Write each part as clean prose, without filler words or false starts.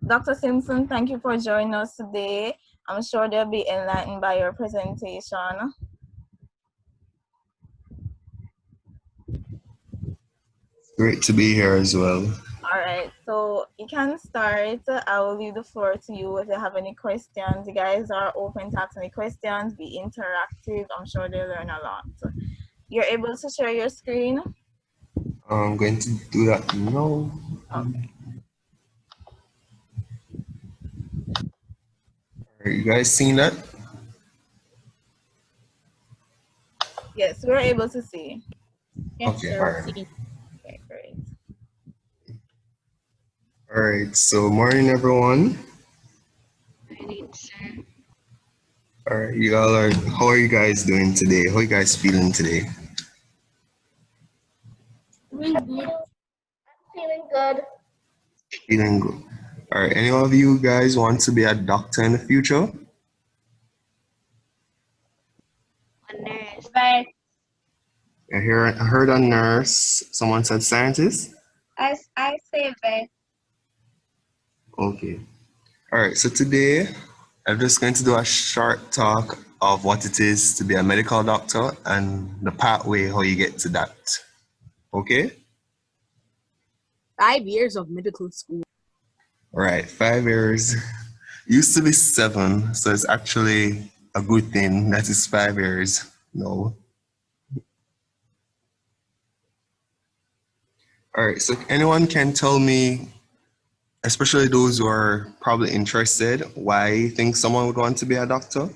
Dr. Simpson, thank you for joining us today. I'm sure they'll be enlightened by your presentation. Great to be here as well. All right, so you can start. I will leave the floor to you if you have any questions. You guys are open to ask any questions, be interactive. I'm sure they'll learn a lot. You're able to share your screen? I'm going to do that now. Okay. Are you guys seeing that? Yes, we're able to see. Yes, Okay, sir. all right. Okay, great. All right, so morning everyone. All right, how are you guys doing today? How are you guys feeling today? Feeling good. Feeling good. Feeling good. All right, any of you guys want to be a doctor in the future? A nurse. But I heard a nurse. Someone said scientist? I say vet. Okay. All right, so today I'm just going to do a short talk of what it is to be a medical doctor and the pathway how you get to that. Okay? 5 years of medical school. All right, 5 years. Used to be 7, so it's actually a good thing that is 5 years. No. All right, so anyone can tell me, especially those who are probably interested, why you think someone would want to be a doctor?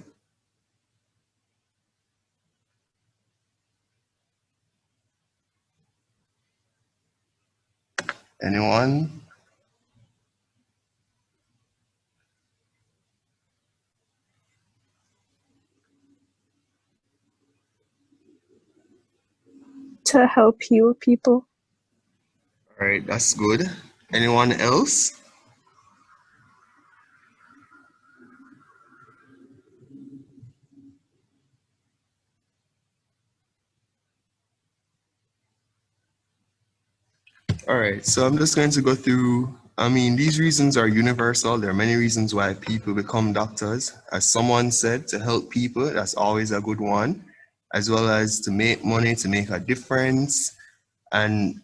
Anyone? To help heal people. All right, that's good. Anyone else? All right, so I'm just going to go through, these reasons are universal. There are many reasons why people become doctors. As someone said, to help people, that's always a good one, as well as to make money, to make a difference. And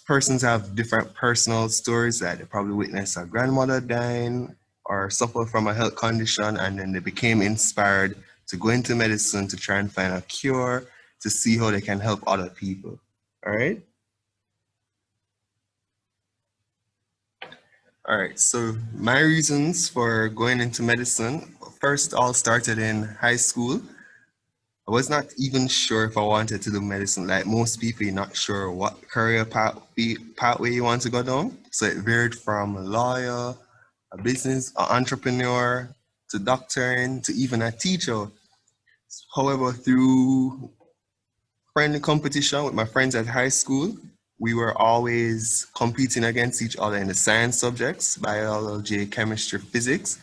persons have different personal stories that they probably witnessed a grandmother dying or suffer from a health condition, and then they became inspired to go into medicine to try and find a cure, to see how they can help other people. All right? All right, so my reasons for going into medicine, first all started in high school. I was not even sure if I wanted to do medicine. Like most people, you're not sure what career pathway you want to go down. So it varied from a lawyer, a business, an entrepreneur, to doctoring, to even a teacher. However, through friendly competition with my friends at high school, we were always competing against each other in the science subjects, biology, chemistry, physics.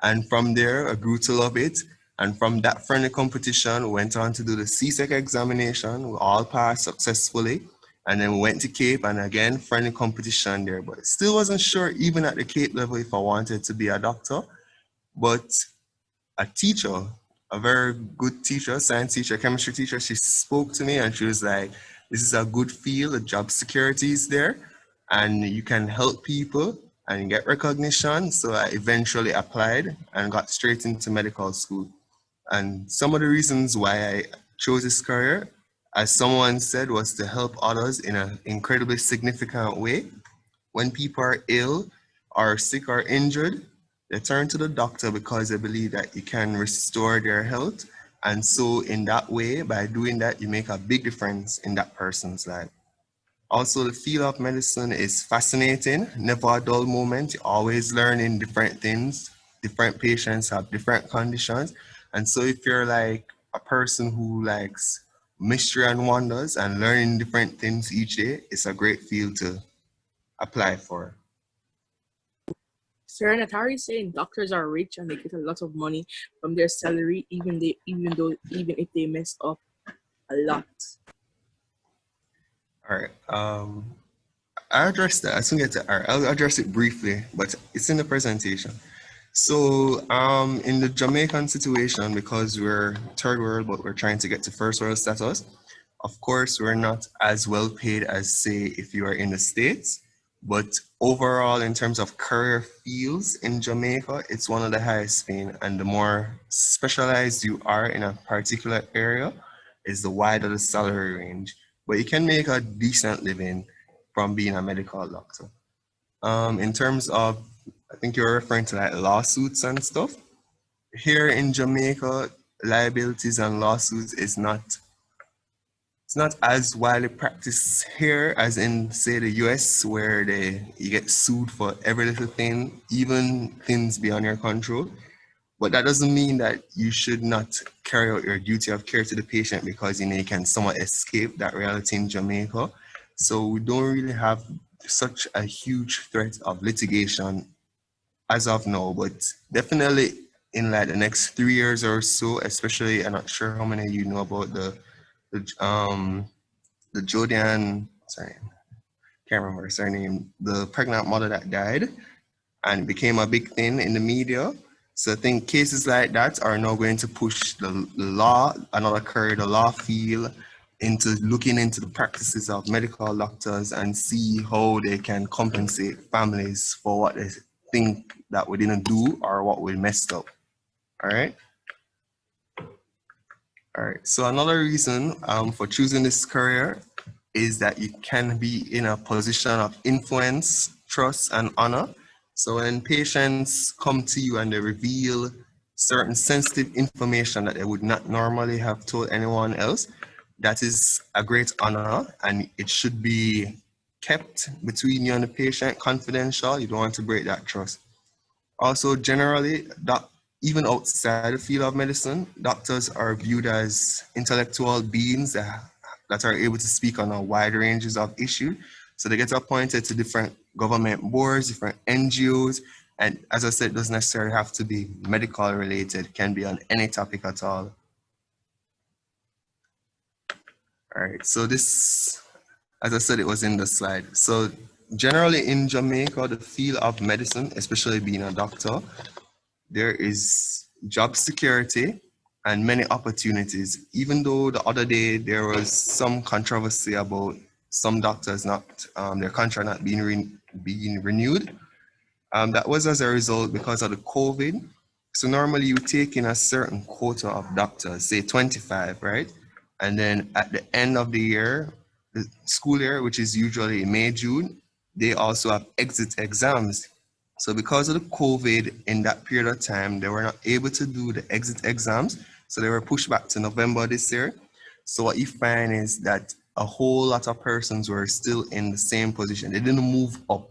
And from there, I grew to love it. And from that friendly competition, we went on to do the CSEC examination. We all passed successfully. And then we went to Cape, and again, friendly competition there. But still wasn't sure, even at the Cape level, if I wanted to be a doctor. But a teacher, a very good teacher, science teacher, chemistry teacher, she spoke to me and she was like, this is a good field, the job security is there, and you can help people and get recognition. So I eventually applied and got straight into medical school. And some of the reasons why I chose this career, as someone said, was to help others in an incredibly significant way. When people are ill or sick or injured, they turn to the doctor because they believe that you can restore their health. And so in that way, by doing that, you make a big difference in that person's life. Also, the field of medicine is fascinating, never a dull moment. You're always learning different things. Different patients have different conditions. And so if you're like a person who likes mystery and wonders and learning different things each day, it's a great field to apply for. Sir Natari is saying doctors are rich and they get a lot of money from their salary, even if they mess up a lot. All right. I addressed that. I soon get to R. I'll address it briefly, but it's in the presentation. So, in the Jamaican situation, because we're third world, but we're trying to get to first world status, of course, we're not as well paid as, say, if you are in the States. But overall, in terms of career fields in Jamaica, it's one of the highest paying. And the more specialized you are in a particular area, is the wider the salary range. But you can make a decent living from being a medical doctor. In terms of, I think you're referring to like lawsuits and stuff. Here in Jamaica, liabilities and lawsuits is not, it's not as widely practiced here as in, say, the US, where you get sued for every little thing, even things beyond your control. But that doesn't mean that you should not carry out your duty of care to the patient because you can somewhat escape that reality in Jamaica. So we don't really have such a huge threat of litigation as of now, but definitely in like the next 3 years or so, especially, I'm not sure how many of you know about the Jordan, sorry, can't remember her surname, the pregnant mother that died and became a big thing in the media. So I think cases like that are now going to push the law, another career, the law field, into looking into the practices of medical doctors and see how they can compensate families for what they think that we didn't do or what we messed up. All right. All right. So another reason for choosing this career is that you can be in a position of influence, trust, and honor. So when patients come to you and they reveal certain sensitive information that they would not normally have told anyone else, that is a great honor, and it should be kept between you and the patient confidential. You don't want to break that trust. Also, generally, even outside the field of medicine, doctors are viewed as intellectual beings that are able to speak on a wide ranges of issues. So they get appointed to different government boards, different NGOs, and as I said, it doesn't necessarily have to be medical related, it can be on any topic at all. All right, so this, as I said, it was in the slide. So generally in Jamaica, the field of medicine, especially being a doctor, there is job security and many opportunities. Even though the other day there was some controversy about some doctors not, their contract not being renewed. That was as a result because of the COVID. So normally you take in a certain quota of doctors, say 25, right? And then at the end of the year, the school year, which is usually May, June, they also have exit exams. So because of the COVID in that period of time, they were not able to do the exit exams. So they were pushed back to November this year. So what you find is that a whole lot of persons were still in the same position. They didn't move up.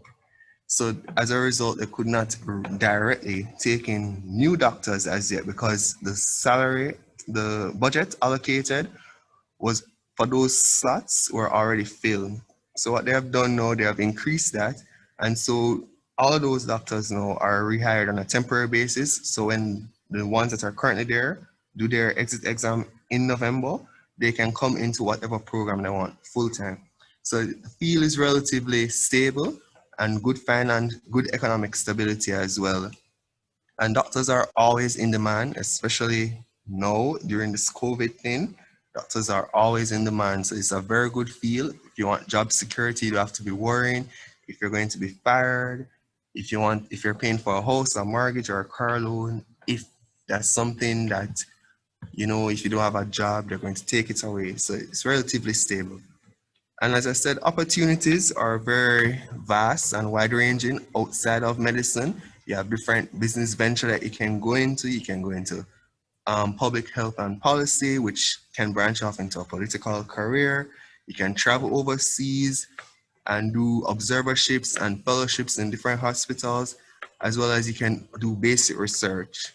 So as a result, they could not directly take in new doctors as yet because the salary, the budget allocated was for those slots were already filled. So what they have done now, they have increased that. And so all of those doctors now are rehired on a temporary basis. So when the ones that are currently there do their exit exam in November, they can come into whatever program they want full time. So the field is relatively stable and good finance, good economic stability as well. And doctors are always in demand, especially now during this COVID thing. Doctors are always in demand. So it's a very good field. If you want job security, you don't have to be worrying if you're going to be fired, if you're paying for a house, a mortgage, or a car loan, if that's something that, if you don't have a job, they're going to take it away. So it's relatively stable. And as I said, opportunities are very vast and wide ranging outside of medicine. You have different business venture that you can go into. You can go into public health and policy, which can branch off into a political career. You can travel overseas and do observerships and fellowships in different hospitals, as well as you can do basic research.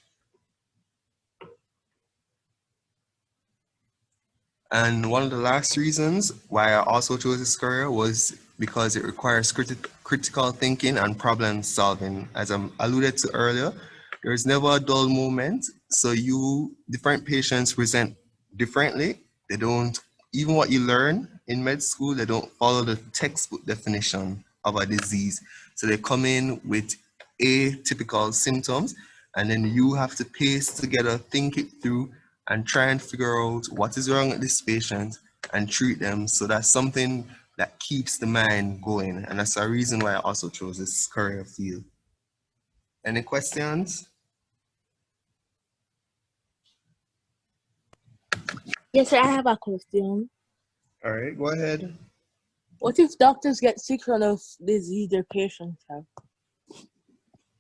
And one of the last reasons why I also chose this career was because it requires critical thinking and problem solving. As I alluded to earlier, there is never a dull moment. So different patients present differently. They don't, even what you learn in med school, they don't follow the textbook definition of a disease. So they come in with atypical symptoms, and then you have to piece together, think it through, and try and figure out what is wrong with this patient and treat them. So that's something that keeps the mind going. And that's a reason why I also chose this career field. Any questions? Yes, sir, I have a question. All right, go ahead. What if doctors get sick from of disease their patients have?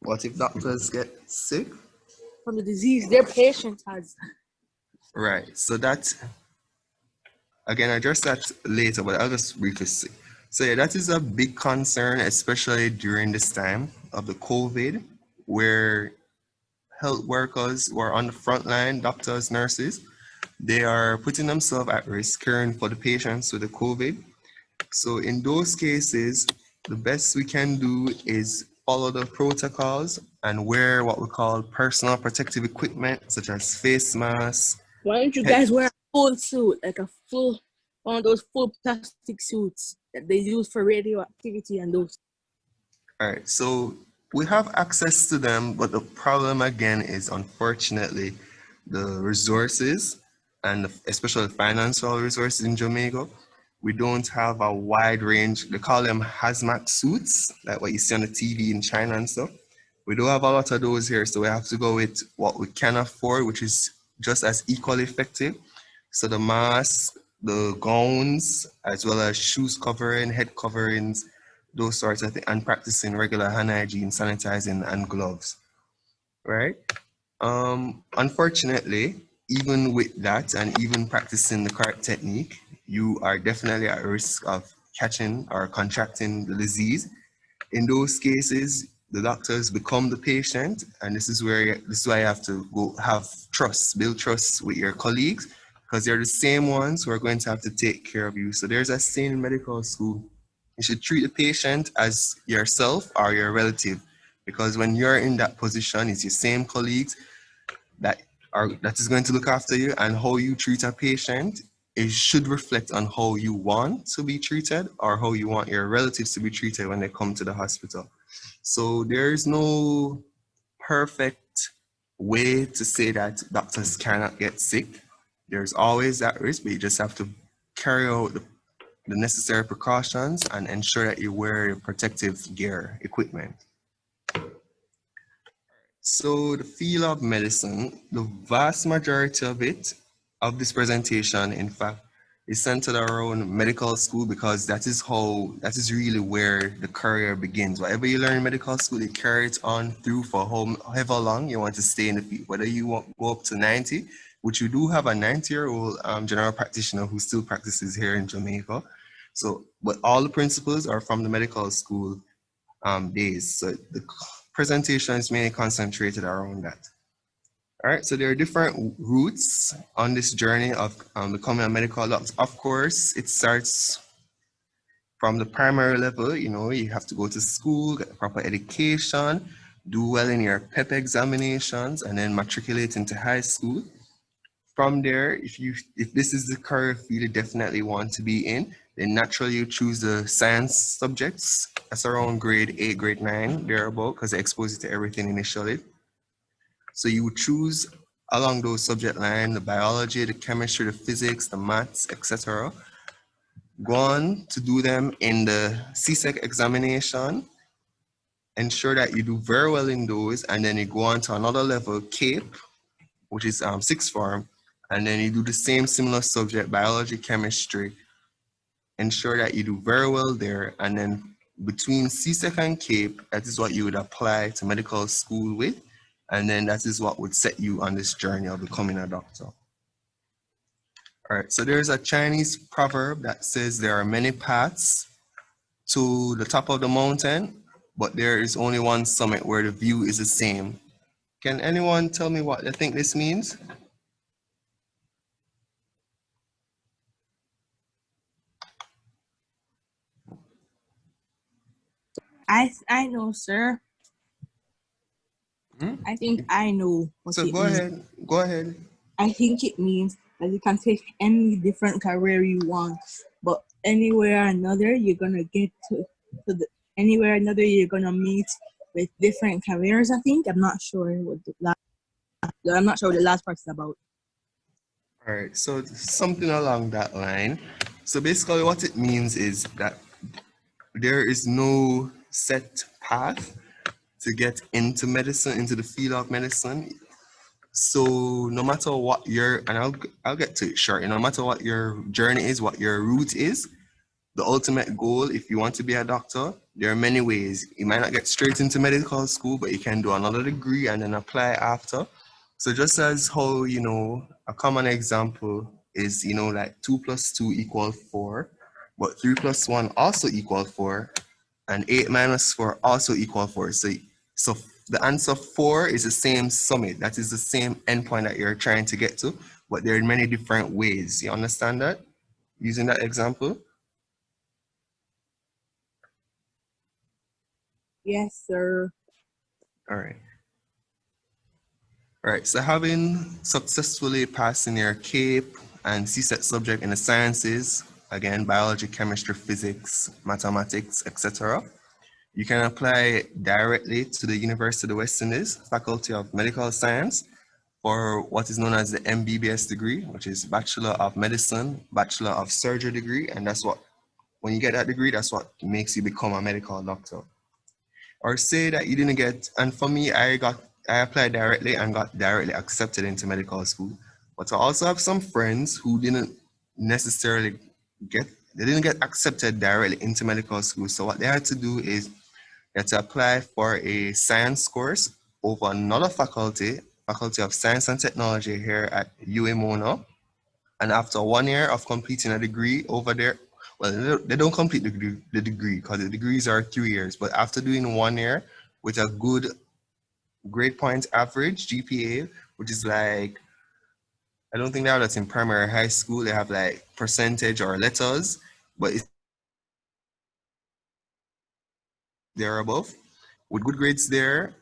What if doctors get sick? From the disease their patient has. Right, so that, again, I address that later, but I'll just briefly say. So yeah, that is a big concern, especially during this time of the COVID, where health workers who are on the front line, doctors, nurses, they are putting themselves at risk caring for the patients with the COVID. So in those cases, the best we can do is follow the protocols and wear what we call personal protective equipment, such as face masks. Why don't you guys wear a full suit, like a full, one of those full plastic suits that they use for radioactivity and those? All right, so we have access to them, but the problem again is unfortunately the resources and especially financial resources in Jamaica. We don't have a wide range. They call them hazmat suits, like what you see on the TV in China and stuff. We don't have a lot of those here, so we have to go with what we can afford, which is just as equally effective. So the masks, the gowns, as well as shoes covering, head coverings, those sorts of things, and practicing regular hand hygiene, sanitizing, and gloves, right? Unfortunately, even with that and even practicing the correct technique, you are definitely at risk of catching or contracting the disease. In those cases, the doctors become the patient, and this is why you have to go have trust, build trust with your colleagues, because they're the same ones who are going to have to take care of you. So there's a saying in medical school: you should treat the patient as yourself or your relative, because when you're in that position, it's your same colleagues that is going to look after you, and how you treat a patient, it should reflect on how you want to be treated or how you want your relatives to be treated when they come to the hospital. So there's no perfect way to say that doctors cannot get sick. There's always that risk, but you just have to carry out the necessary precautions and ensure that you wear your protective gear, equipment. So the field of medicine, the vast majority of it, of this presentation, in fact, is centered around medical school, because that is really where the career begins. Whatever you learn in medical school, you carry it on through for however long you want to stay in the field. Whether you want to go up to 90, which we do have a 90-year-old general practitioner who still practices here in Jamaica. So, but all the principles are from the medical school days. So the presentation is mainly concentrated around that. All right, so there are different routes on this journey of becoming a medical doctor. Of course, it starts from the primary level. You know, you have to go to school, get proper education, do well in your PEP examinations, and then matriculate into high school. From there, if this is the career field you definitely want to be in, then naturally you choose the science subjects. That's around grade 8, grade 9, thereabout, because they expose you to everything initially. So you would choose along those subject lines: the biology, the chemistry, the physics, the maths, etc. Go on to do them in the CSEC examination. Ensure that you do very well in those, and then you go on to another level, CAPE, which is sixth form, and then you do the same similar subject, biology, chemistry. Ensure that you do very well there, and then between CSEC and CAPE, that is what you would apply to medical school with, and then that is what would set you on this journey of becoming a doctor. All right, so there's a Chinese proverb that says there are many paths to the top of the mountain, but there is only one summit where the view is the same. Can anyone tell me what they think this means? I know, sir. I think I know what So it go means. ahead, go ahead. I think it means that you can take any different career you want, but anywhere or another, you're gonna get to anywhere another you're gonna meet with different careers. I think I'm not sure what I'm not sure what the last part is about. All right, so something along that line. So basically, what it means is that there is no set path to get into medicine, into the field of medicine. So no matter what your, and I'll get to it shortly. No matter what your journey is, what your route is, the ultimate goal, if you want to be a doctor, there are many ways. You might not get straight into medical school, but you can do another degree and then apply after. So just as how, a common example is, like 2 plus 2 equal 4, but 3 plus 1 also equal 4, and 8 minus 4 also equal 4. So the answer 4 is the same summit. That is the same endpoint that you're trying to get to, but there are many different ways. You understand that? Using that example? Yes, sir. All right. All right, so having successfully passed in your CAPE and CSET subject in the sciences, again, biology, chemistry, physics, mathematics, etc., you can apply directly to the University of the West Indies Faculty of Medical Science for what is known as the MBBS degree, which is Bachelor of Medicine, Bachelor of Surgery degree, and that's what, when you get that degree, that's what makes you become a medical doctor. Or say that you didn't get, and for me, I applied directly and got directly accepted into medical school. But I also have some friends who didn't necessarily they didn't get accepted directly into medical school. So what they had to do is they had to apply for a science course over another faculty, Faculty of Science and Technology here at UMONA. And after 1 year of completing a degree over there, well, they don't complete the degree because the degrees are 3 years. But after doing 1 year with a good grade point average GPA, which is like, I don't think they have that in primary high school. They have like percentage or letters, but it's there above. With good grades there,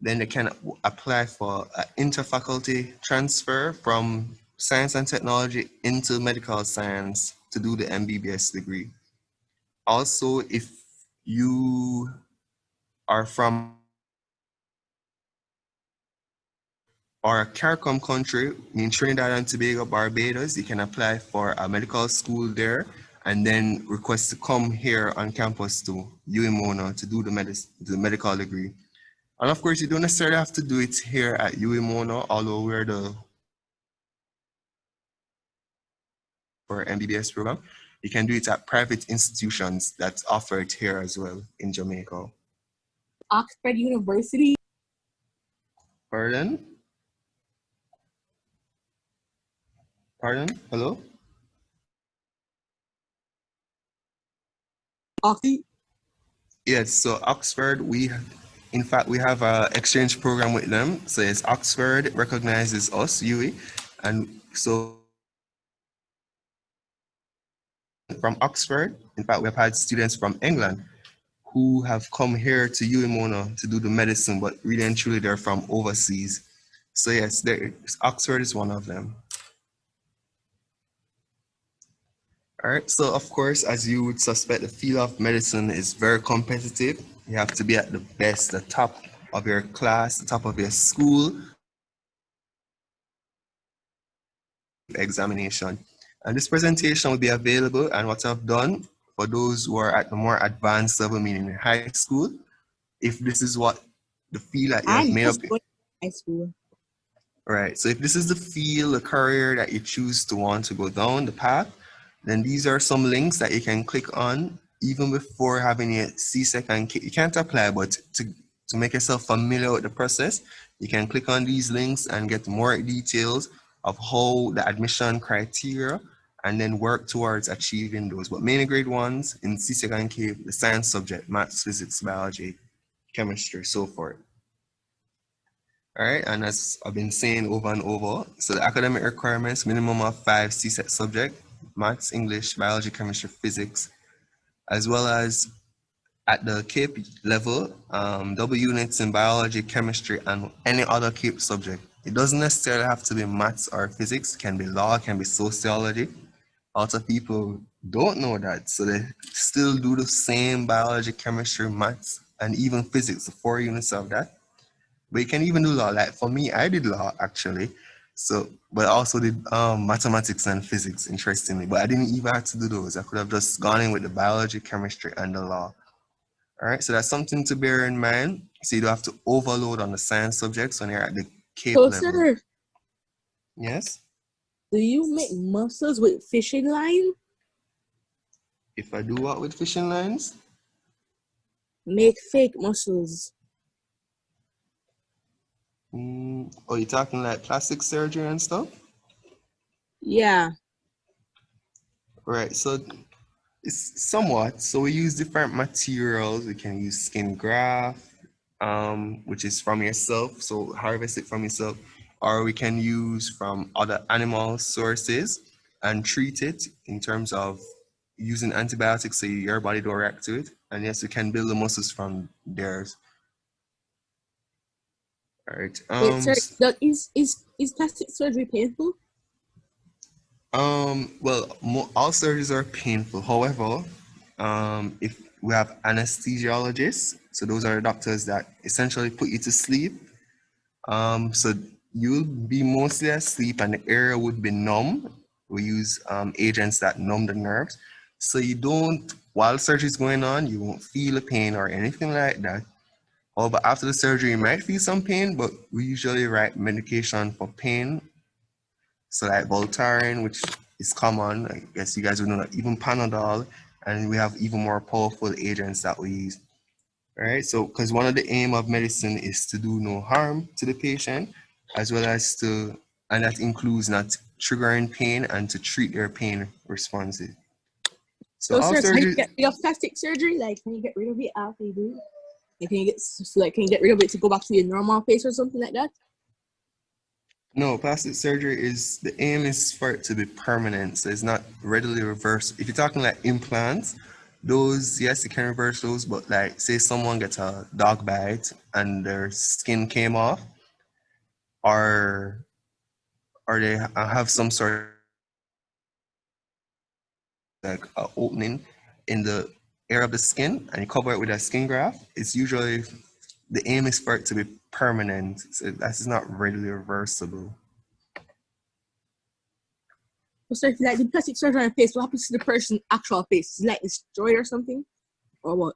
then they can apply for an interfaculty transfer from science and technology into medical science to do the MBBS degree. Also, if you are from or a CARICOM country, in Trinidad and Tobago, Barbados, you can apply for a medical school there and then request to come here on campus to UMONA to do the medical degree. And of course, you don't necessarily have to do it here at UMONA, although we're the for MBBS program. You can do it at private institutions that's offered here as well in Jamaica. Oxford University. Pardon? Pardon? Hello? Oxford. Yes, so Oxford, in fact, we have an exchange program with them. So it's Oxford recognizes us, UE. And so from Oxford, in fact, we've had students from England who have come here to UMONA to do the medicine, but really and truly they're from overseas. So yes, Oxford is one of them. All right, so of course, as you would suspect, the field of medicine is very competitive. You have to be at the best, the top of your class, the top of your school examination. And this presentation will be available, and what I've done for those who are at the more advanced level, meaning in high school, if this is what the field that you have I made up. just went to high school. Right. So if this is the field, the career that you choose to want to go down the path, then these are some links that you can click on even before having a C-second. You can't apply, but to make yourself familiar with the process, you can click on these links and get more details of how the admission criteria and then work towards achieving those. But mainly grade ones in C-second K, the science subject, maths, physics, biology, chemistry, so forth. All right, and as I've been saying over and over, so the academic requirements, minimum of 5 CSET subject, maths, English, biology, chemistry, physics, as well as at the CAPE level, double units in biology, chemistry, and any other CAPE subject. It doesn't necessarily have to be maths or physics, it can be law, it can be sociology. a lot of people don't know that. So they still do the same biology, chemistry, maths, and even physics, the 4 units of that. But you can even do law. Like for me, I did law actually. So, but I also did mathematics and physics, interestingly. But I didn't even have to do those. I could have just gone in with the biology, chemistry, and the law. All right, so that's something to bear in mind. So you don't have to overload on the science subjects when you're at the CAPE So, level. sir, Yes? do you make mussels with fishing line? If I do what with fishing lines? Make fake mussels. Oh, you're talking like plastic surgery and stuff? Yeah. Right, so it's somewhat. So we use different materials. We can use skin graft, which is from yourself, so harvest it from yourself, or we can use from other animal sources and treat it in terms of using antibiotics so your body don't react to it. And yes, we can build the muscles from theirs. All right. Wait, sir, is plastic surgery painful? Well, all surgeries are painful. However, if we have anesthesiologists, so those are doctors that essentially put you to sleep. So you'll be mostly asleep and the area would be numb. We use agents that numb the nerves. So you don't, while surgery is going on, you won't feel a pain or anything like that. Oh, but after the surgery, you might feel some pain, but we usually write medication for pain. So like Voltaren, which is common, I guess you guys would know that, even Panadol, and we have even more powerful agents that we use. All right, so because one of the aim of medicine is to do no harm to the patient, as well as to, and that includes not triggering pain and to treat their pain responses. So So, all sir, can you surgery, get rid of plastic surgery? Like, can you get rid of it after you do it? Like, can you get rid of it to go back to your normal face or something like that? no, plastic surgery is, the aim is for it to be permanent, so it's not readily reversed. If you're talking like implants, those, yes, you can reverse those, but like say someone gets a dog bite and their skin came off, or they have some sort like an opening in the area of the skin and you cover it with a skin graft, it's usually, the aim is for it to be permanent. So that's not readily reversible. So, if like the plastic surgery on your face, what happens to the person's actual face? Is it like destroyed or something? Or what?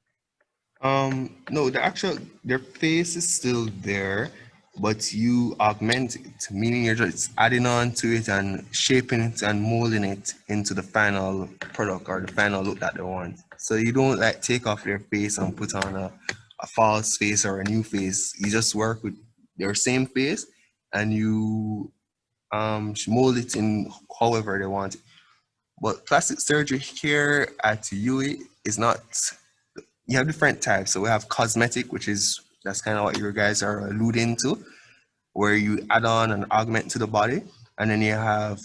No, their face is still there, but you augment it, meaning you're just adding on to it and shaping it and molding it into the final product or the final look that they want. So you don't like take off their face and put on a false face or a new face. You just work with their same face and you mold it in however they want it. But plastic surgery here at UE is not, you have different types. So we have cosmetic, which is, that's kind of what you guys are alluding to, where you add on an augment to the body. And then you have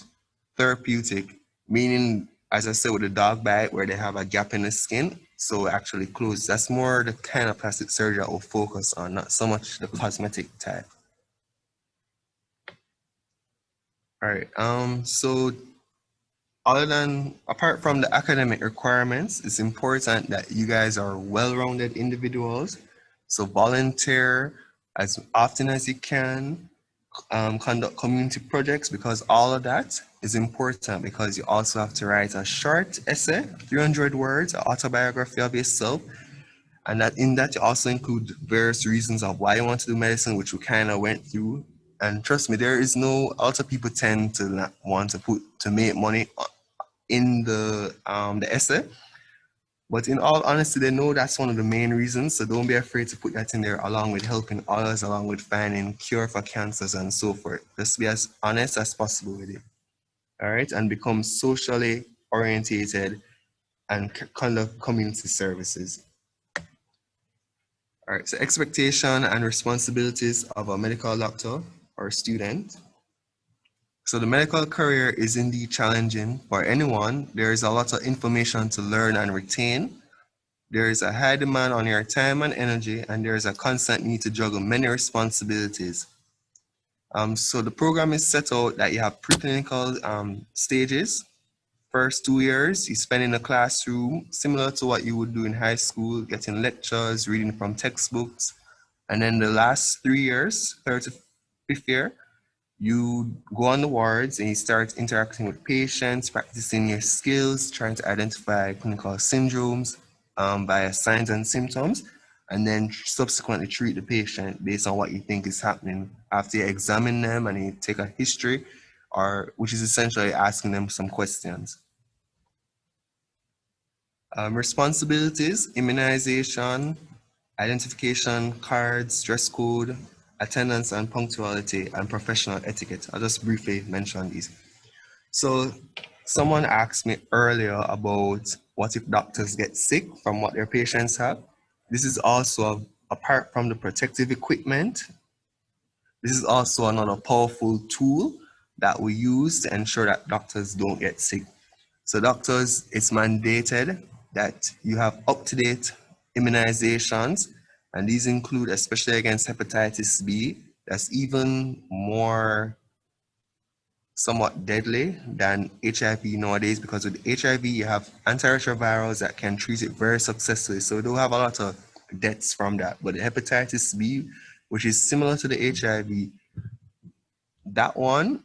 therapeutic, meaning, as I said, with the dog bite, where they have a gap in the skin. So actually close. That's more the kind of plastic surgery that will focus on, not so much the cosmetic type. All right. So apart from the academic requirements, it's important that you guys are well-rounded individuals. So volunteer as often as you can, conduct community projects, because all of that is important, because you also have to write a short essay, 300 words, an autobiography of yourself. And that in that you also include various reasons of why you want to do medicine, which we kind of went through. And trust me, there is no, a lot of people tend to not want to make money in the essay, but in all honesty, they know that's one of the main reasons. So don't be afraid to put that in there, along with helping others, along with finding cure for cancers and so forth. Just be as honest as possible with it. All right, and become socially orientated and conduct community services. All right, so expectation and responsibilities of a medical doctor or student. So the medical career is indeed challenging for anyone. There is a lot of information to learn and retain. There is a high demand on your time and energy, and there is a constant need to juggle many responsibilities. So the program is set out that you have preclinical stages, first 2 years you spend in a classroom, similar to what you would do in high school, getting lectures, reading from textbooks. And then the last 3 years, third to fifth year, you go on the wards and you start interacting with patients, practicing your skills, trying to identify clinical syndromes via signs and symptoms, and then subsequently treat the patient based on what you think is happening after you examine them and you take a history, or which is essentially asking them some questions. Responsibilities, immunization, identification cards, dress code, attendance and punctuality, and professional etiquette. I'll just briefly mention these. So someone asked me earlier about what if doctors get sick from what their patients have. This is also, apart from the protective equipment, this is also another powerful tool that we use to ensure that doctors don't get sick. So doctors, it's mandated that you have up-to-date immunizations, and these include, especially against hepatitis B, that's even more somewhat deadly than HIV nowadays, because with HIV you have antiretrovirals that can treat it very successfully. So we don't have a lot of deaths from that. But the hepatitis B, which is similar to the HIV, that one,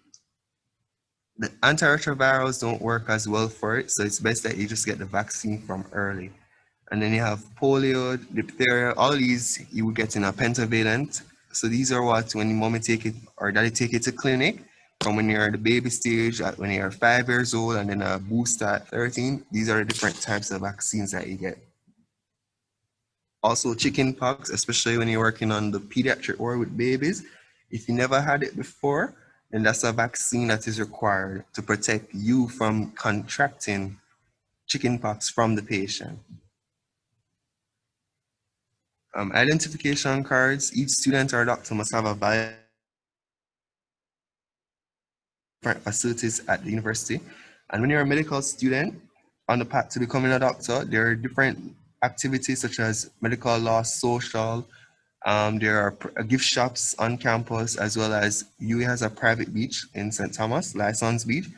the antiretrovirals don't work as well for it, so it's best that you just get the vaccine from early. And then you have polio, diphtheria, all these you would get in a pentavalent. So these are what, when mommy take it or daddy take it to clinic, from when you're at the baby stage, when you're 5 years old, and then a booster at 13. These are the different types of vaccines that you get. Also chicken pox, especially when you're working on the pediatric ward with babies. If you never had it before, then that's a vaccine that is required to protect you from contracting chickenpox from the patient. Identification cards. Each student or doctor must have a valid different facilities at the university. And when you're a medical student on the path to becoming a doctor, there are different activities such as medical law, social. There are gift shops on campus, as well as UA has a private beach in St. Thomas, License Beach.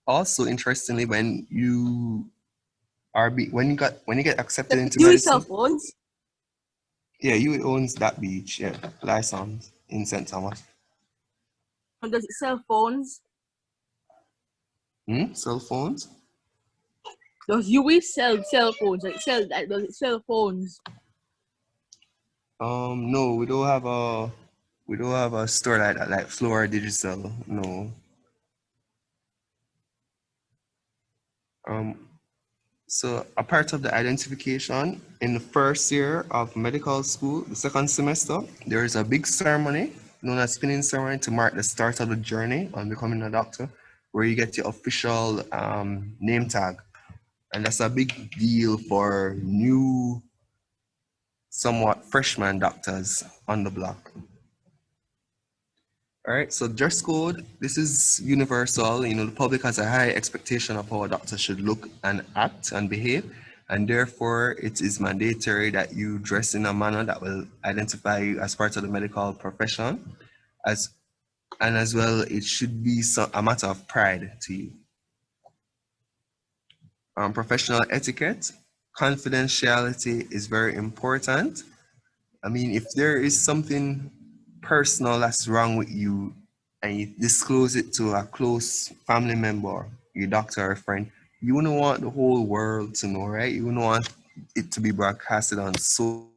Also, interestingly, when you get accepted into You cell medicine, phones. yeah, UA owns that beach, yeah, License in St. Thomas. And does it sell phones? Cell phones? Does you sell cell phones? Does it sell phones? No, we don't have a store like that, like Flora Digital. No. So a part of the identification in the first year of medical school, the second semester, there is a big ceremony known as spinning ceremony to mark the start of the journey on becoming a doctor, where you get your official name tag. And that's a big deal for new, somewhat freshman doctors on the block. All right, so dress code, this is universal. You know, the public has a high expectation of how a doctor should look and act and behave, and therefore it is mandatory that you dress in a manner that will identify you as part of the medical profession, as well, it should be a matter of pride to you. Professional etiquette, confidentiality is very important. I mean, if there is something personal that's wrong with you and you disclose it to a close family member, your doctor or friend, you wouldn't want the whole world to know, right? You wouldn't want it to be broadcasted on social,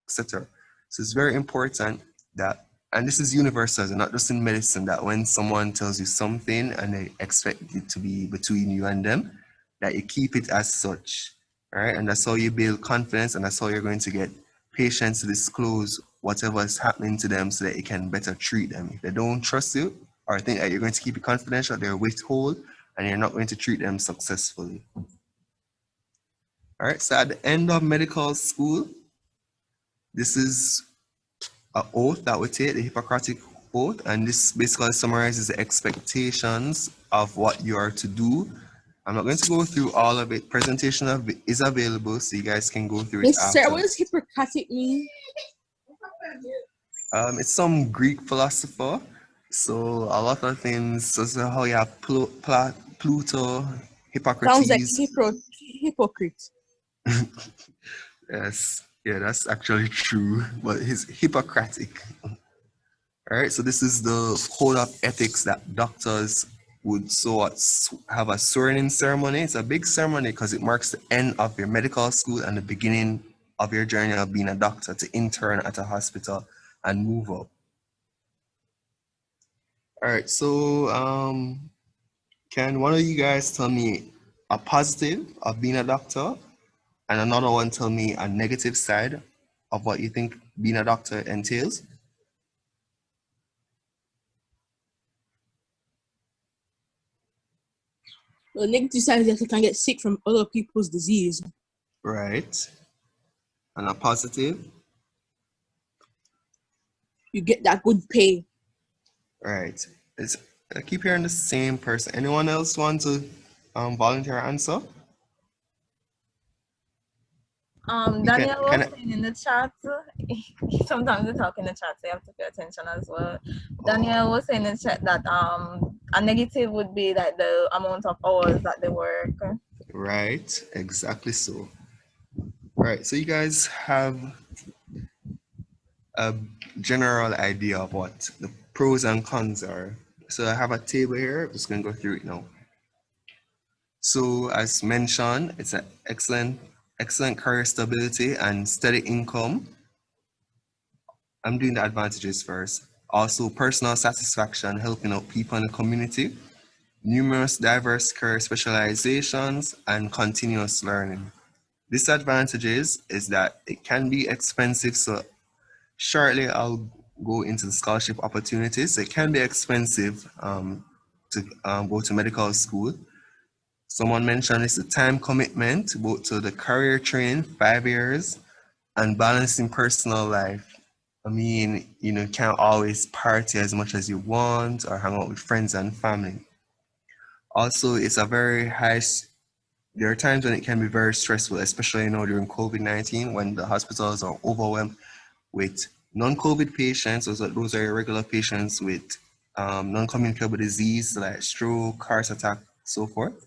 etc. So it's very important that, and this is universal, not just in medicine, that when someone tells you something and they expect it to be between you and them, that you keep it as such, right? And that's how you build confidence, and that's how you're going to get patients to disclose whatever is happening to them so that you can better treat them. If they don't trust you or think that you're going to keep it confidential, they're withhold and you're not going to treat them successfully. All right, so at the end of medical school, this is an oath that we take, the Hippocratic Oath, and this basically summarizes the expectations of what you are to do. I'm not going to go through all of it. Presentation is available, so you guys can go through it Miss Sarah, after. what does Hippocratic mean? It's some Greek philosopher. So a lot of things, so how you have Pluto, Sounds like Hippocrates. hypocrite. Yes, yeah, that's actually true, but he's Hippocratic. All right, so this is the code of ethics that doctors would have a swearing-in ceremony. It's a big ceremony because it marks the end of your medical school and the beginning of your journey of being a doctor to intern at a hospital and move up. All right, so can one of you guys tell me a positive of being a doctor and another one tell me a negative side of what you think being a doctor entails? The negative side is that you can get sick from other people's disease. Right. And a positive? You get that good pay. Right. I keep hearing the same person. Anyone else want to volunteer answer? Daniel was Can saying in the chat, sometimes they talk in the chat, so you have to pay attention as well. Daniel was saying in the chat that a negative would be like the amount of hours that they work. right, exactly so. Right, so you guys have a general idea of what the pros and cons are. So I have a table here, I'm just gonna go through it now. So as mentioned, it's an excellent career stability and steady income. I'm doing the advantages first. Also, personal satisfaction, helping out people in the community, numerous diverse career specializations, and continuous learning. Disadvantages is that it can be expensive. So shortly, I'll go into the scholarship opportunities. It can be expensive to go to medical school. Someone mentioned it's a time commitment, both to the career training, 5 years, and balancing personal life. I mean, you can't always party as much as you want or hang out with friends and family. Also, it's a very there are times when it can be very stressful, especially during COVID-19 when the hospitals are overwhelmed with non-COVID patients. Those are irregular patients with non-communicable disease like stroke, heart attack, so forth,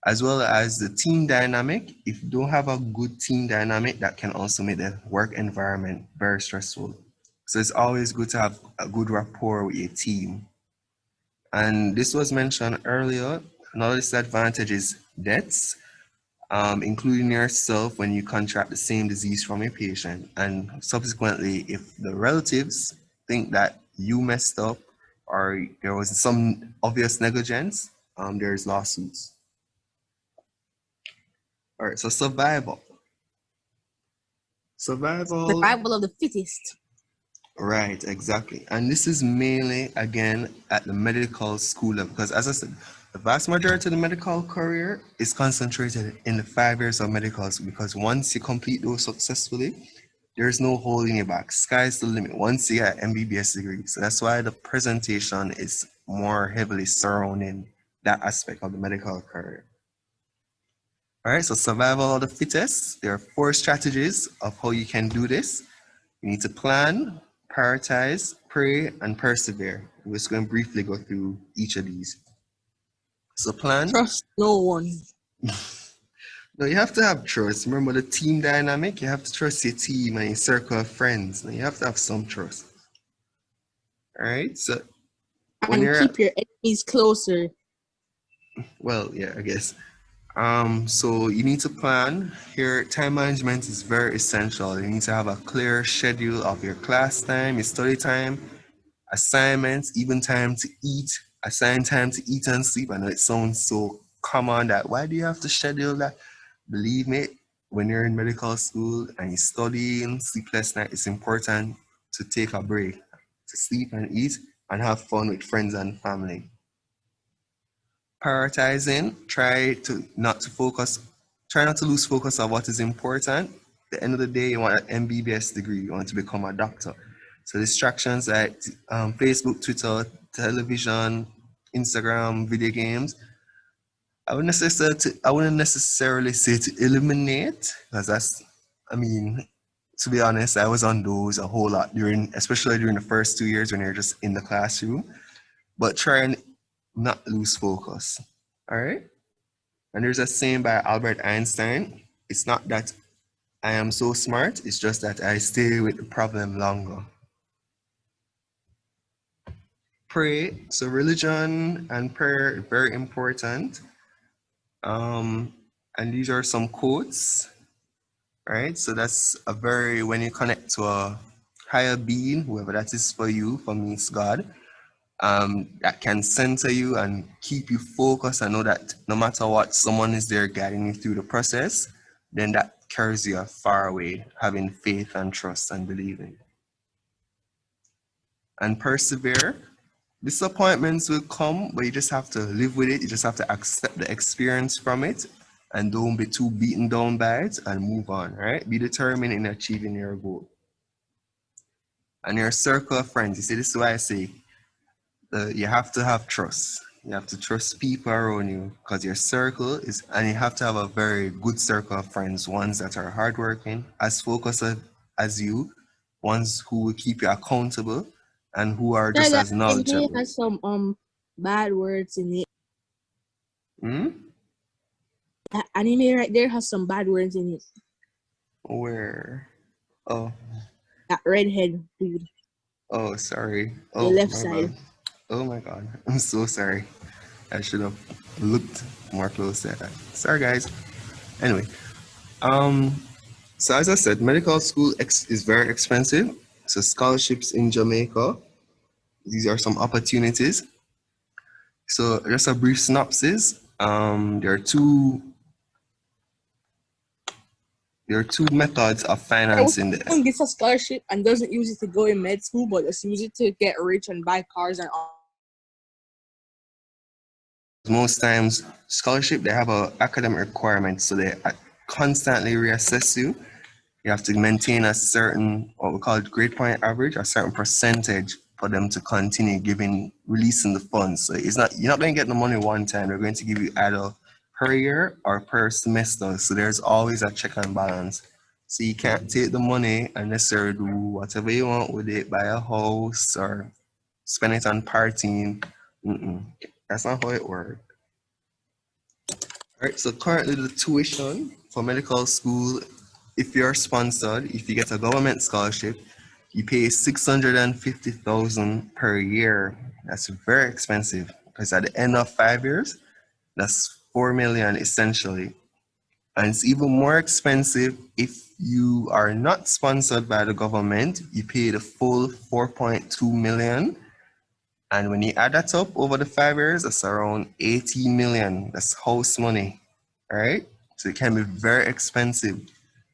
as well as the team dynamic. If you don't have a good team dynamic, that can also make the work environment very stressful. So it's always good to have a good rapport with your team. And this was mentioned earlier. Another disadvantage is deaths, including yourself when you contract the same disease from a patient. And subsequently, if the relatives think that you messed up or there was some obvious negligence, there's lawsuits. All right, so survival. Survival, Survival of the fittest. right, exactly. And this is mainly, again, at the medical school level, because as I said, the vast majority of the medical career is concentrated in the 5 years of medical school, because once you complete those successfully, there's no holding you back. Sky's the limit once you get MBBS degree. So that's why the presentation is more heavily surrounding that aspect of the medical career. All right, so survival of the fittest. There are 4 strategies of how you can do this. You need to plan, prioritize, pray, and persevere. We're just going to briefly go through each of these. So plan. Trust no one. No, you have to have trust. Remember the team dynamic? You have to trust your team and your circle of friends. Now, you have to have some trust. All right, so when And you're keep your enemies closer. well, yeah, I guess. So you need to plan. Here, time management is very essential. You need to have a clear schedule of your class time, your study time, assignments, even time to eat, assign time to eat and sleep. I know it sounds so common that why do you have to schedule that? Believe me, when you're in medical school and you're studying sleepless night, it's important to take a break, to sleep and eat and have fun with friends and family. Prioritizing, try not to lose focus on what is important. At the end of the day, you want an MBBS degree, you want to become a doctor. So distractions like Facebook, Twitter, television, Instagram, video games, I wouldn't necessarily say to eliminate, because I mean, to be honest, I was on those a whole lot especially during the first 2 years when you're just in the classroom. But try and not lose focus. All right. And there's a saying by Albert Einstein. It's not that I am so smart, it's just that I stay with the problem longer. Pray. So religion and prayer are very important. And these are some quotes, right? So that's when you connect to a higher being, whoever that is for you, for me it's God, that can center you and keep you focused and know that no matter what, someone is there guiding you through the process, then that carries you far away, having faith and trust and believing. And persevere. Disappointments will come, but you just have to live with it. You just have to accept the experience from it and don't be too beaten down by it and move on, right? Be determined in achieving your goal. And your circle of friends, you see, this is why I say you have to have trust. You have to trust people around you because your circle and you have to have a very good circle of friends, ones that are hardworking, as focused as you, ones who will keep you accountable, and who are Sir, just that as anime knowledgeable. has some bad words in it. That anime right there has some bad words in it. Where? Oh. That redhead dude. Oh, sorry. The Oh, left my side. bad. Oh my God. I'm so sorry. I should have looked more closely at that. Sorry, guys. Anyway, so as I said, medical school is very expensive. So scholarships in Jamaica, these are some opportunities. So just a brief synopsis. There are two methods of financing this. Someone gets a scholarship and doesn't use it to go in med school, but just use it to get rich and buy cars and all. Most times, scholarship, they have a academic requirement, so they constantly reassess you. You have to maintain a certain, what we call grade point average, a certain percentage for them to continue releasing the funds. So you're not going to get the money one time. They're going to give you either per year or per semester. So there's always a check and balance. So you can't take the money and necessarily do whatever you want with it, buy a house or spend it on partying. That's not how it works. All right, so currently the tuition for medical school, if you're sponsored, if you get a government scholarship, you pay $650,000 per year. That's very expensive because at the end of 5 years, that's $4 million essentially. And it's even more expensive if you are not sponsored by the government. You pay the full 4.2 million. And when you add that up over the 5 years, that's around 80 million. That's house money, right? So it can be very expensive.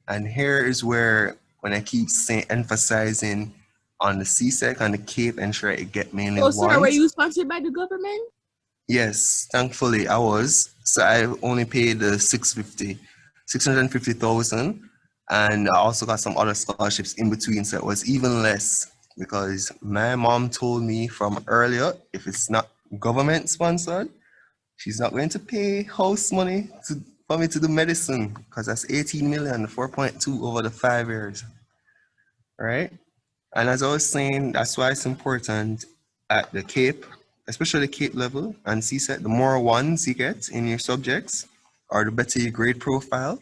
And here is where, when I keep emphasizing on the CSEC and the CAPE, ensure it get mainly So, sir, were ones. you sponsored by the government? Yes, thankfully I was. So I only paid the 650,000. And I also got some other scholarships in between. So it was even less because my mom told me from earlier, if it's not government sponsored, she's not going to pay house money for me to do medicine because that's 18 million, 4.2 over the 5 years, right? And as I was saying, that's why it's important at the CAPE, especially the CAPE level and CSET, the more ones you get in your subjects or the better your grade profile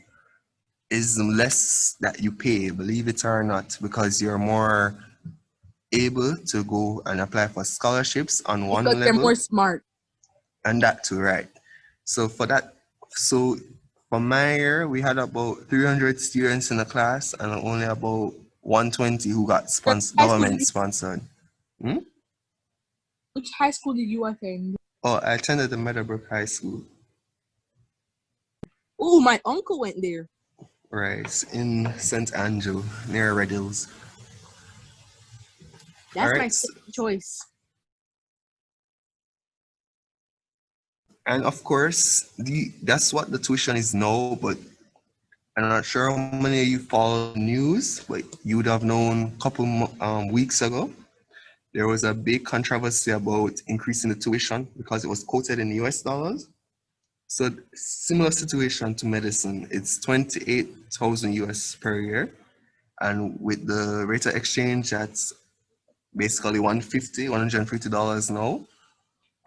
is the less that you pay, believe it or not, because you're more able to go and apply for scholarships on one Because they're level. more smart. And that too, right? So for my year, we had about 300 students in the class and only about 120 who got government sponsored. Which high school did you attend? Oh, I attended the Meadowbrook High School. Oh, my uncle went there. Right, in St. Andrew, near Red Hills. That's All my right. second choice. And of course, that's what the tuition is now, but I'm not sure how many of you follow the news, but you would have known a couple weeks ago, there was a big controversy about increasing the tuition because it was quoted in US dollars. So similar situation to medicine, it's 28,000 US per year. And with the rate of exchange, that's basically $150 now.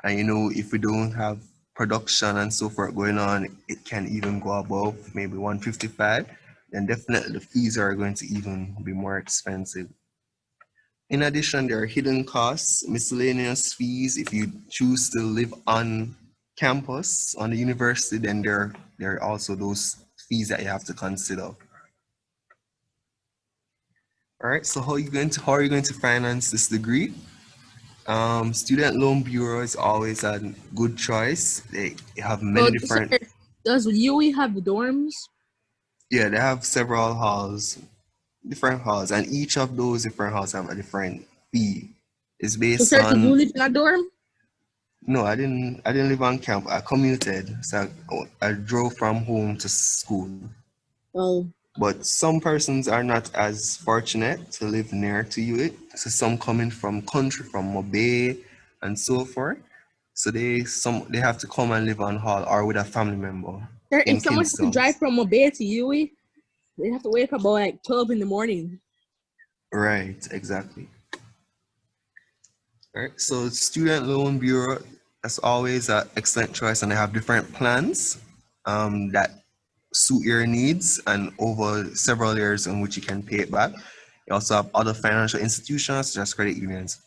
And if we don't have production and so forth going on, it can even go above maybe 155. Then definitely the fees are going to even be more expensive. In addition, there are hidden costs, miscellaneous fees. If you choose to live on campus, on the university, then there are also those fees that you have to consider. All right, so how are you going to finance this degree? Student Loan Bureau is always a good choice. They have many So, different, sir, does UE have dorms? yeah, they have several halls, different halls, and each of those different halls have a different fee. It's So, based sir, did you on, live in a dorm? no, I didn't live on camp. I commuted, so I drove from home to school. Oh, But some persons are not as fortunate to live near to you. So some coming from country, from Mobay and so forth. So they have to come and live on hall or with a family member sir, if in someone has to Kingston. drive from Mobay to UE, they have to wake up about like 12 in the morning. Right, exactly. All right. So Student Loan Bureau, that's always an excellent choice, and they have different plans that suit your needs and over several years in which you can pay it back. You also have other financial institutions such as credit unions.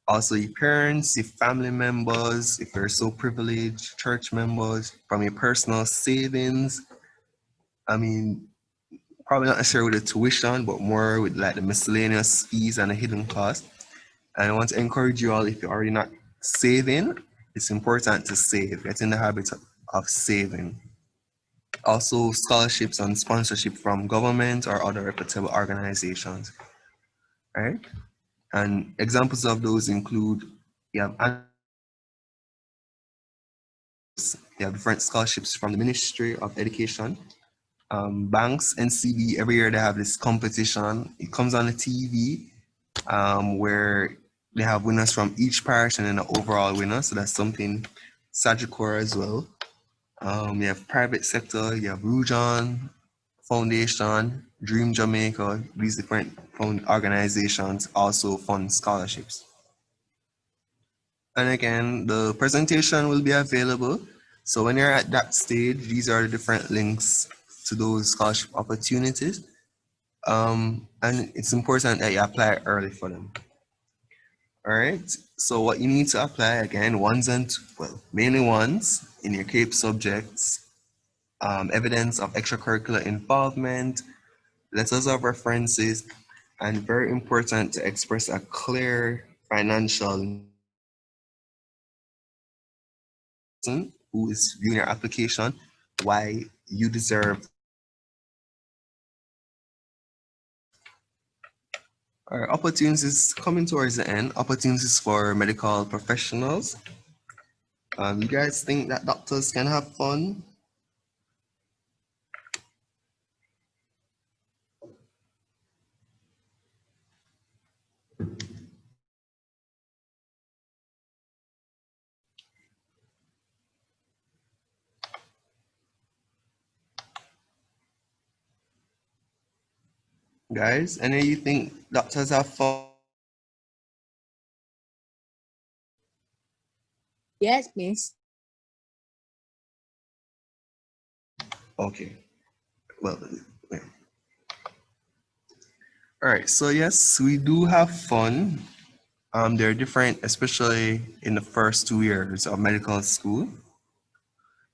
Also, your parents, your family members, if you're so privileged, church members, from your personal savings. I mean, probably not necessarily with the tuition, but more with like the miscellaneous fees and the hidden costs. And I want to encourage you all, if you're already not saving, it's important to save. Get in the habit of saving. Also, scholarships and sponsorship from government or other reputable organizations. Right? And examples of those include you have you have different scholarships from the Ministry of Education, banks, NCB. Every year they have this competition. It comes on the TV where they have winners from each parish and then an overall winner. So that's something Sagicor as well. You have private sector, you have Rujon Foundation, Dream Jamaica. These different organizations also fund scholarships. And again, the presentation will be available. So when you're at that stage, these are the different links to those scholarship opportunities. And it's important that you apply early for them. All right. So what you need to apply again, mainly ones in your CAPE subjects, evidence of extracurricular involvement, letters of references, and very important to express a clear financial who is viewing your application, why you deserve. Our opportunities coming towards the end, opportunities for medical professionals. You guys think that doctors can have fun? Guys, any of you think doctors have fun? Yes, miss. Okay, well, yeah. All right, so yes, we do have fun. They're different, especially in the first 2 years of medical school.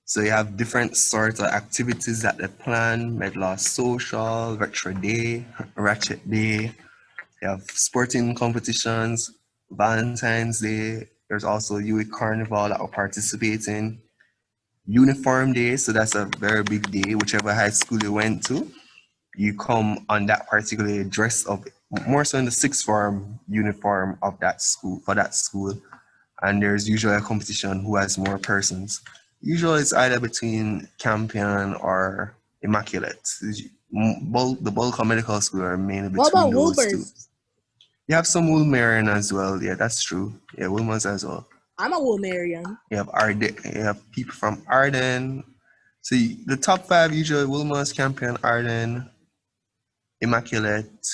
So you have different sorts of activities that they plan, Medlaw Social, Retro Day, Ratchet Day. You have sporting competitions, Valentine's Day. There's also UE Carnival that we're participating. Uniform Day, so that's a very big day, whichever high school you went to. You come on that particular dress up, more so in the sixth form uniform of that school, for that school. And there's usually a competition who has more persons. Usually it's either between Campion or Immaculate. The bulk of medical school are mainly What between about those two. Wolvers? You have some Woolmerian as well. Yeah, that's true. Yeah, Wilmers as well. I'm a Wolmerian. You have Arden. You have people from Arden. So the top five usually Wilmers, Campion, Arden, Immaculate,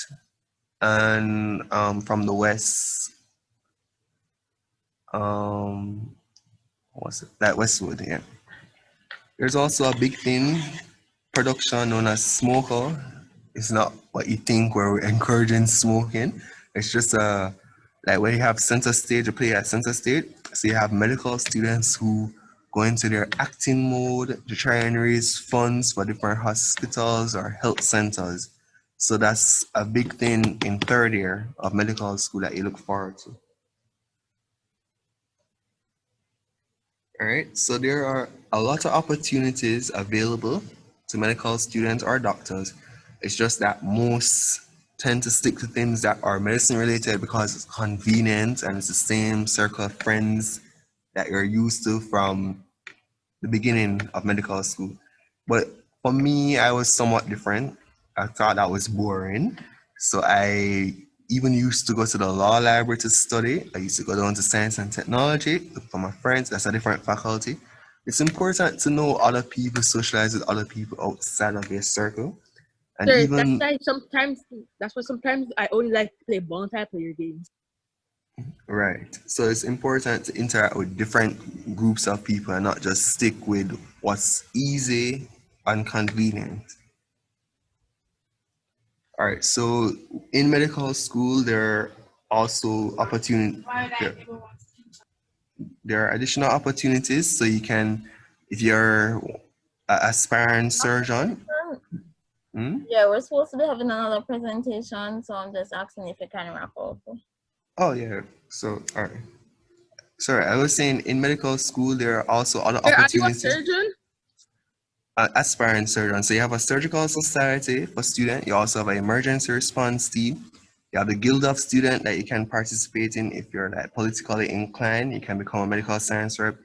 and from the west, what's it? That Westwood, yeah. There's also a big thing, production known as smoker. It's not what you think where we're encouraging smoking. It's just like when you have center stage, you play at center stage. So you have medical students who go into their acting mode to try and raise funds for different hospitals or health centers. So that's a big thing in third year of medical school that you look forward to. All right, so there are a lot of opportunities available to medical students or doctors. It's just that most tend to stick to things that are medicine related because it's convenient and it's the same circle of friends that you're used to from the beginning of medical school. But for me, I was somewhat different. I thought that was boring. So I even used to go to the law library to study. I used to go down to science and technology, look for my friends. That's a different faculty. It's important to know other people, socialize with other people outside of your circle. And Sir, even that's why sometimes I only like to play multiplayer games. right. So it's important to interact with different groups of people and not just stick with what's easy and convenient. All right. So in medical school, there are also there are additional opportunities. So you can, if you're an aspiring surgeon. Yeah, we're supposed to be having another presentation, so I'm just asking if you can wrap up. Oh yeah. So all right. Sorry, I was saying in medical school there are also other Sir, are you a opportunities. surgeon? Aspiring surgeon. So you have a surgical society for students. You also have an emergency response team. You have the guild of student that you can participate in if you're like politically inclined. You can become a medical science rep.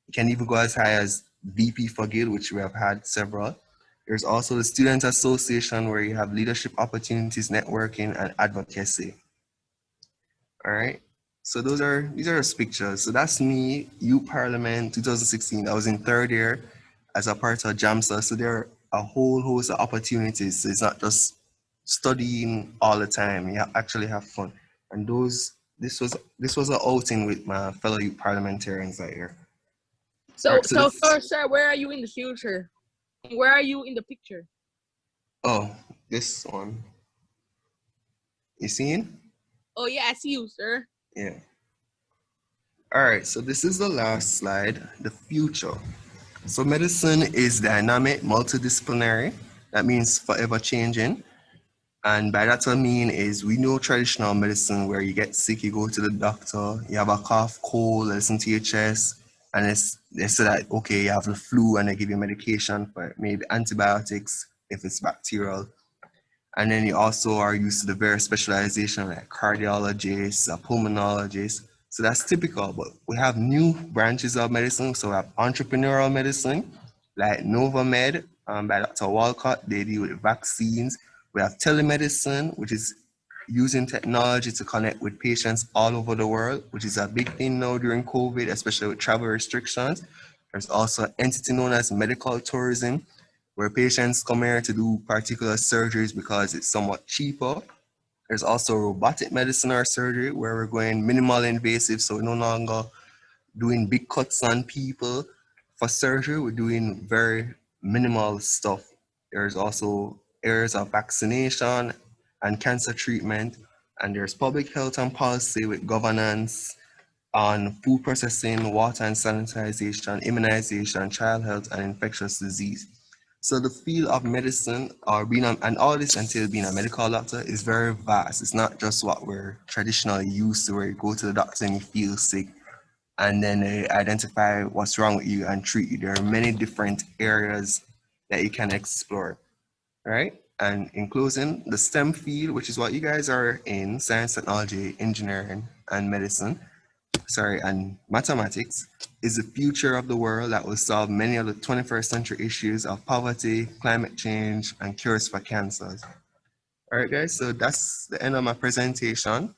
You can even go as high as VP for guild, which we have had several. There's also the student association where you have leadership opportunities, networking, and advocacy. All right. So these are the pictures. So that's me, Youth Parliament 2016. I was in third year as a part of JAMSA. So there are a whole host of opportunities. So it's not just studying all the time. You actually have fun. And this was an outing with my fellow youth parliamentarians out here. So, sir, where are you in the future? Where are you in the picture? Oh, this one. You seen? Oh yeah, I see you, sir. Yeah. All right, so this is the last slide, the future. So medicine is dynamic, multidisciplinary. That means forever changing. And by that I mean is we know traditional medicine where you get sick, you go to the doctor, you have a cough, cold, listen to your chest, and they say that, okay, you have the flu and they give you medication for maybe antibiotics if it's bacterial. And then you also are used to the various specialization like cardiologists, pulmonologists. So that's typical, but we have new branches of medicine. So we have entrepreneurial medicine, like NovaMed by Dr. Walcott. They deal with vaccines. We have telemedicine, which is using technology to connect with patients all over the world, which is a big thing now during COVID, especially with travel restrictions. There's also an entity known as medical tourism, where patients come here to do particular surgeries because it's somewhat cheaper. There's also robotic medicine or surgery where we're going minimal invasive, so we're no longer doing big cuts on people. For surgery, we're doing very minimal stuff. There's also areas of vaccination and cancer treatment, and there's public health and policy with governance on food processing, water and sanitization, immunization, child health, and infectious disease. So the field of medicine or and all this until being a medical doctor is very vast. It's not just what we're traditionally used to where you go to the doctor and you feel sick and then they identify what's wrong with you and treat you. There are many different areas that you can explore, right? And in closing, the STEM field, which is what you guys are in, science, technology, engineering, and medicine, and mathematics, is the future of the world that will solve many of the 21st century issues of poverty, climate change, and cures for cancers. All right, guys, so that's the end of my presentation.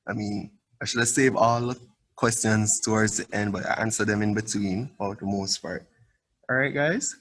I mean, I should have saved all the questions towards the end, but I answered them in between for the most part. All right, guys.